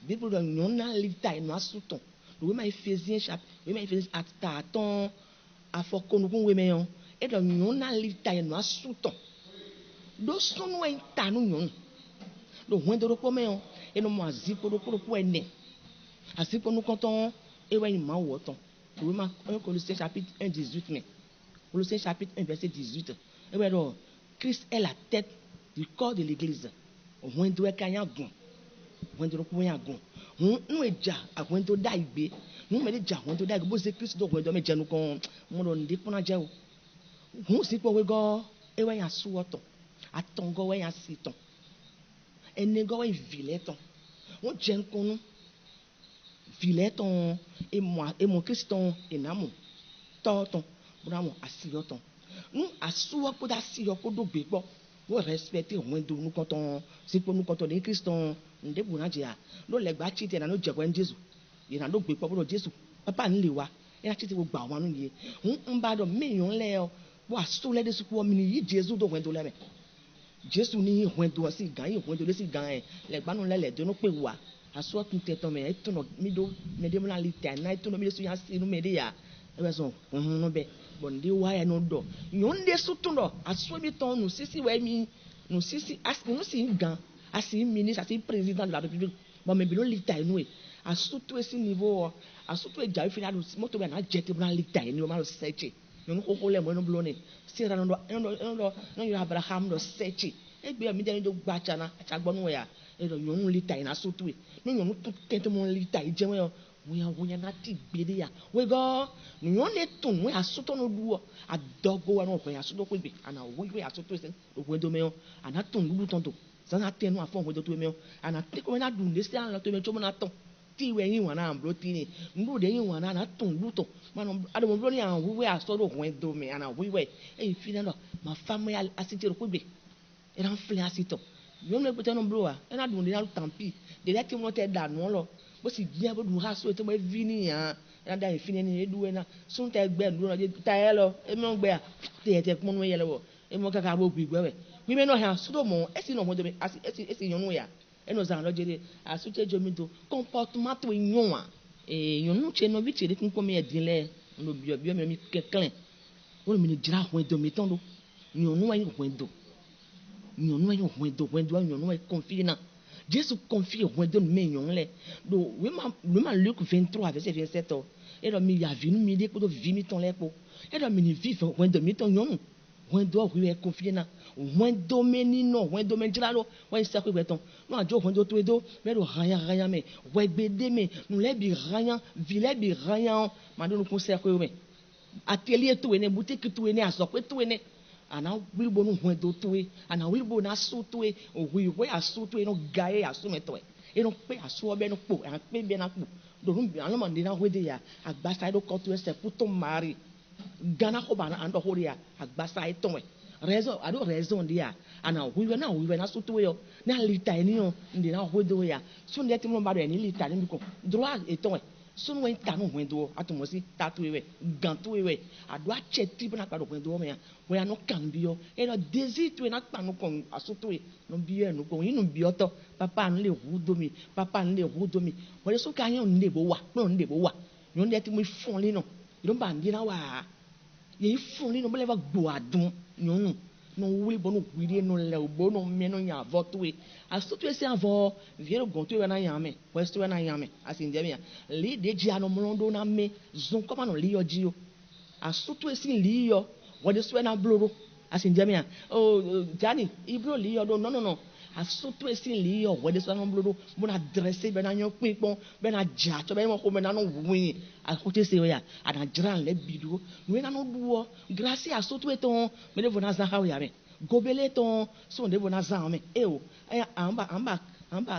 Bible do nyona lita no asuton. We ma Ephesians chapter, we ma Ephesians ataton afoko no kun we me yon. E do nyona lita no asuton. Do sunu en tanu nyon. Do wendo do po me yon. E no mo azipo do po ene. Azipo no konton e wa ma woton. We ma 1 Colossiens chapitre 1 18 mais. Colossiens chapitre 1 verset 18. Et ouais donc Christ est la tête du corps de l'église. Wendo e kanya gun. Wendo ko yan gun. Nu eja wendo da igbe. Nu me ja wendo da igbe bo se Christ do wendo me jenu kon mo do ndi pona je o. Hu si po we go e wa yan su oton. Atongo we yan siton. Ene go we vileton. Won jen konu. Vileton et mon Christon et namo. Torton. Bravo asiyoton. Nous assuwa ko da siyo ko do gbegbo. Wo respecter wendo nu konton si po nu konton de Christon nde buna dia. Lo le gba chite na no jegbo en Jesu. Ye na do gbegbo bo Jesu. Papa nle wa. E na chite wo gba wa nu ye. Nba do meyon le o. Wo asu le de su ko mi ni Jesu do wendo le me. Jesu ni wendo si gan yi wendo le si gan e. Le gba nu le de no pe wa. Asu tun teton me e tun no mi do me de mo na lita na e tun no mi de su ya si nu me de ya. E we so no be. Bondi why no do yonde sutundo aso bi ton no sisi we mi no sisi as no si gan asi ministre asi président de la république bon me bi no lita enu e aso to esi niveau aso to eja fi na do moto be na jete na lita enu ma lo search no ko le mo no blo ne si ra no yo Abraham do search e gbe mi de do gba cha na acha gbo no ya e do yon lita ina so to e no yon to tete mo lita e je we na ti gbede ya we go nyon ne tun we asoto no duo adogo wa no ko asoto ko gbe ana we asoto sen we do me o ana tun lu tonto sana tenu afon we do to me o ana te ko na dun le si an lo to me chomo na ton ti we yin wa na ambro ti ni ndu de yin wa na tun lu to man ado mo bro ni an we asoto we do me ana we e fi na no ma femme ya asiti ro ko gbe e ran fle asito yo me pete no bro wa e na dun de na tampi de let mo te da no lo bo si dia bo du ha so to mo vini ya na da fini ni edu na sun te gbe ndu na je ta e lo e mo gbe a te mo no ye lo e mo kaka bo gbigbe we mi me no ha so do mo e si no mo do me esi yonu ya e no zan lo je asu che jo mi do comportement to yon a e yonu che no bi che de kun ko me edin le no bio mi keklen won mi ni jira ho do mi ton do yonu wa yin ho do yonu wa confie na Jésus confie au de millions là. Donc oui ma Luc 23 verset 27 et donc il y a venu mi de ko vi mi ton là ko et donc mi vivre au de mi ton yon on doit oui confier na on domeni no on domen jlalo on cercle beton no ajo on do to edo mais do rien mais ouais bede mais nous les bi rien vile bi rien ma do nous cercle mais atelier tout ene boutique tout ene asokwe tout ene ana wilbo no hwedo toe ana wilbo na so toe owi we aso toe no gae aso meto e no pe aso obe no po an pe be na po do rum bi an mo ndi na hwede ya agbasa do koto ese puto mari gana ko ba na ando hore ya agbasa e ton rezo ado rezo ndi ya ana wiwe na so toe yo na lita eni yo ndi na hwedo ya so ndi etimo ba do eni lita ni ko droit e ton sunu wen tanu hwendo atomosi tatu ewe gantu ewe adwa cheti bana ka do hwendo me we ano kan bio e no désir tu na panu kon asoto e no bio no kon yin no bio to papa an le hudomi we so kan yon ndebo wa no ndebo wa yon de ti mo fon le no yon ba ndi na wa ye fon le no bele va gbo adun yon no wuli bono gwiri no le bono me no nya votu e asoto e se avo viero gonto e na yame westo e na yame asinde me li de ji ano mlondo na me zon koma no li oji o asoto e si li yo wode so e na bloro asinde me o jani ibro li yo no asoto e si li yo wode so na bloro mo na dresse be na yan pinpon be na ja to be mo ko me na no win akote se ya ana jran le bidu no na no duo grâce asoto e ton me de vona za ha ya me gobele ton so de vona za me e o amba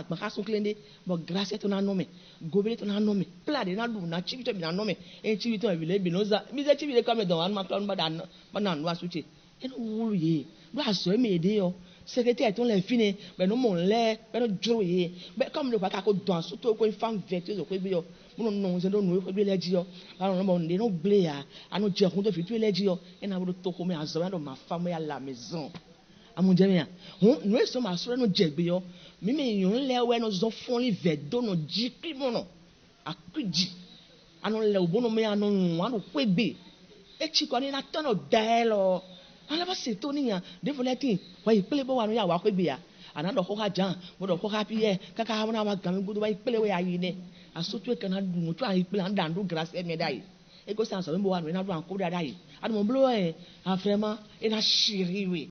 ba ka so klende bo grâce to na no me gobele to na no me pla de na du na chivito mi na no me e chivito e bile bi no za mi ze chivile come don an ma plan ba dan ba na no asuche e no wuru ye do aso e me de yo secrétaire ton le fini be no mo le be no joro ye be comme le ka ko don so to ko fam vecteur ko bi yo mo no se do no ko bi le ji yo ba no mo de no ble ya anu je kun to fi tu le ji yo e na bo to ko me azo na do ma femme ya la maison amujemia no eso ma soro no jegbe yo mi me yon lewe no zo fon li vedo no jikri mono akuji anu le obono me anu anu kwegbe echi ko ni na tono daelo ala ba se to ni ya de voleti wa ipele bo wa no ya wa kwegbe ya anado ho ha jan mo do ho ha piye kaka ha na wa gami gudu wa ipele we ayi ne asotu e kana du mo tu ayi ipele anda ndu grass e me dai e go san so mo wa no na do an ko dai adu mo blo e afrema e na shiriwe